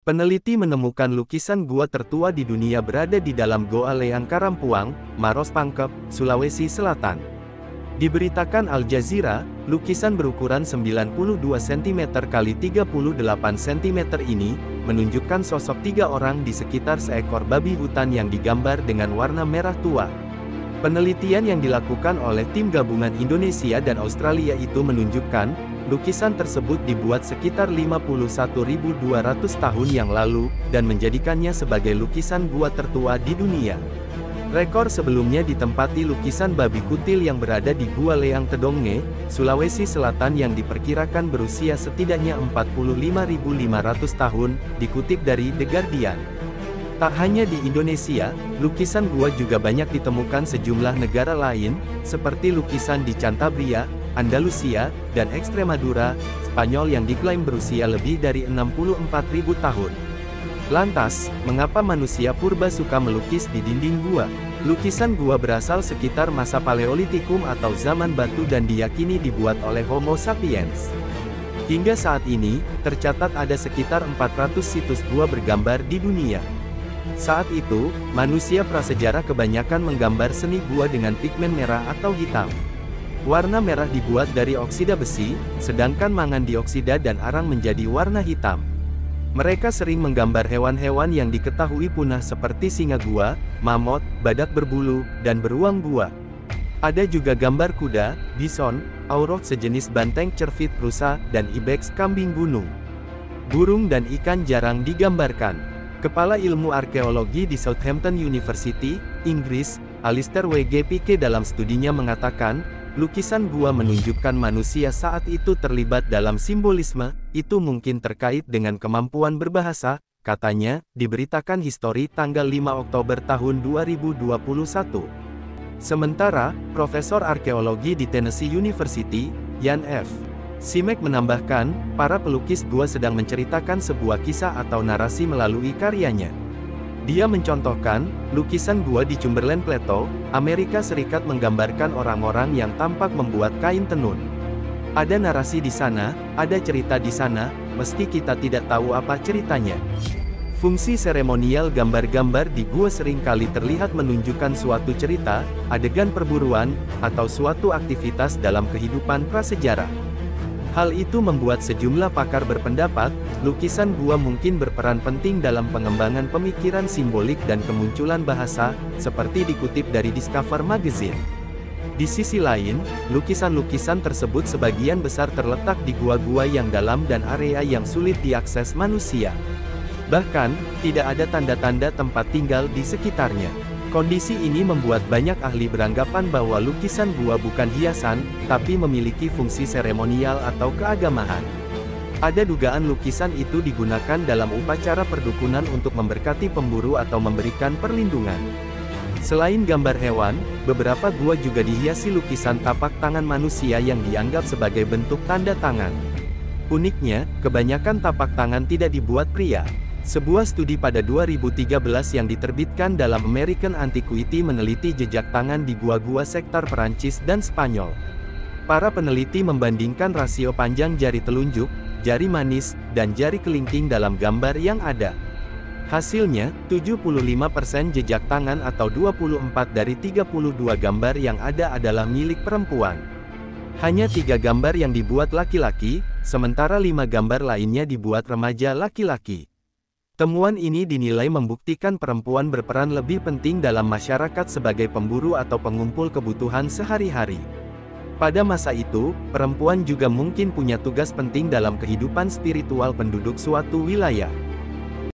Peneliti menemukan lukisan gua tertua di dunia berada di dalam Goa Leang Karampuang, Maros Pangkep, Sulawesi Selatan. Diberitakan Al Jazeera, lukisan berukuran 92 cm x 38 cm ini, menunjukkan sosok 3 orang di sekitar seekor babi hutan yang digambar dengan warna merah tua. Penelitian yang dilakukan oleh tim gabungan Indonesia dan Australia itu menunjukkan, lukisan tersebut dibuat sekitar 51.200 tahun yang lalu, dan menjadikannya sebagai lukisan gua tertua di dunia. Rekor sebelumnya ditempati lukisan babi kutil yang berada di Gua Leang Tedonge, Sulawesi Selatan yang diperkirakan berusia setidaknya 45.500 tahun, dikutip dari The Guardian. Tak hanya di Indonesia, lukisan gua juga banyak ditemukan sejumlah negara lain, seperti lukisan di Cantabria, Andalusia, dan Extremadura, Spanyol yang diklaim berusia lebih dari 64.000 tahun. Lantas, mengapa manusia purba suka melukis di dinding gua? Lukisan gua berasal sekitar masa Paleolitikum atau zaman batu dan diyakini dibuat oleh Homo sapiens. Hingga saat ini, tercatat ada sekitar 400 situs gua bergambar di dunia. Saat itu, manusia prasejarah kebanyakan menggambar seni gua dengan pigmen merah atau hitam. Warna merah dibuat dari oksida besi, sedangkan mangan dioksida dan arang menjadi warna hitam. Mereka sering menggambar hewan-hewan yang diketahui punah seperti singa gua, mamut, badak berbulu, dan beruang gua. Ada juga gambar kuda, bison, auroch sejenis banteng cervit rusa, dan ibex kambing gunung. Burung dan ikan jarang digambarkan. Kepala Ilmu Arkeologi di Southampton University, Inggris, Alistair W.G. Pike dalam studinya mengatakan, lukisan gua menunjukkan manusia saat itu terlibat dalam simbolisme, itu mungkin terkait dengan kemampuan berbahasa, katanya, diberitakan History tanggal 5 Oktober tahun 2021. Sementara, Profesor Arkeologi di Tennessee University, Ian F. Simek menambahkan, para pelukis gua sedang menceritakan sebuah kisah atau narasi melalui karyanya. Dia mencontohkan, lukisan gua di Cumberland Plateau, Amerika Serikat menggambarkan orang-orang yang tampak membuat kain tenun. Ada narasi di sana, ada cerita di sana, meski kita tidak tahu apa ceritanya. Fungsi seremonial gambar-gambar di gua seringkali terlihat menunjukkan suatu cerita, adegan perburuan, atau suatu aktivitas dalam kehidupan prasejarah. Hal itu membuat sejumlah pakar berpendapat, lukisan gua mungkin berperan penting dalam pengembangan pemikiran simbolik dan kemunculan bahasa, seperti dikutip dari Discover Magazine. Di sisi lain, lukisan-lukisan tersebut sebagian besar terletak di gua-gua yang dalam dan area yang sulit diakses manusia. Bahkan, tidak ada tanda-tanda tempat tinggal di sekitarnya. Kondisi ini membuat banyak ahli beranggapan bahwa lukisan gua bukan hiasan, tapi memiliki fungsi seremonial atau keagamaan. Ada dugaan lukisan itu digunakan dalam upacara perdukunan untuk memberkati pemburu atau memberikan perlindungan. Selain gambar hewan, beberapa gua juga dihiasi lukisan tapak tangan manusia yang dianggap sebagai bentuk tanda tangan. Uniknya, kebanyakan tapak tangan tidak dibuat pria. Sebuah studi pada 2013 yang diterbitkan dalam American Antiquity meneliti jejak tangan di gua-gua sektor Perancis dan Spanyol. Para peneliti membandingkan rasio panjang jari telunjuk, jari manis, dan jari kelingking dalam gambar yang ada. Hasilnya, 75% jejak tangan atau 24 dari 32 gambar yang ada adalah milik perempuan. Hanya 3 gambar yang dibuat laki-laki, sementara 5 gambar lainnya dibuat remaja laki-laki. Temuan ini dinilai membuktikan perempuan berperan lebih penting dalam masyarakat sebagai pemburu atau pengumpul kebutuhan sehari-hari. Pada masa itu, perempuan juga mungkin punya tugas penting dalam kehidupan spiritual penduduk suatu wilayah.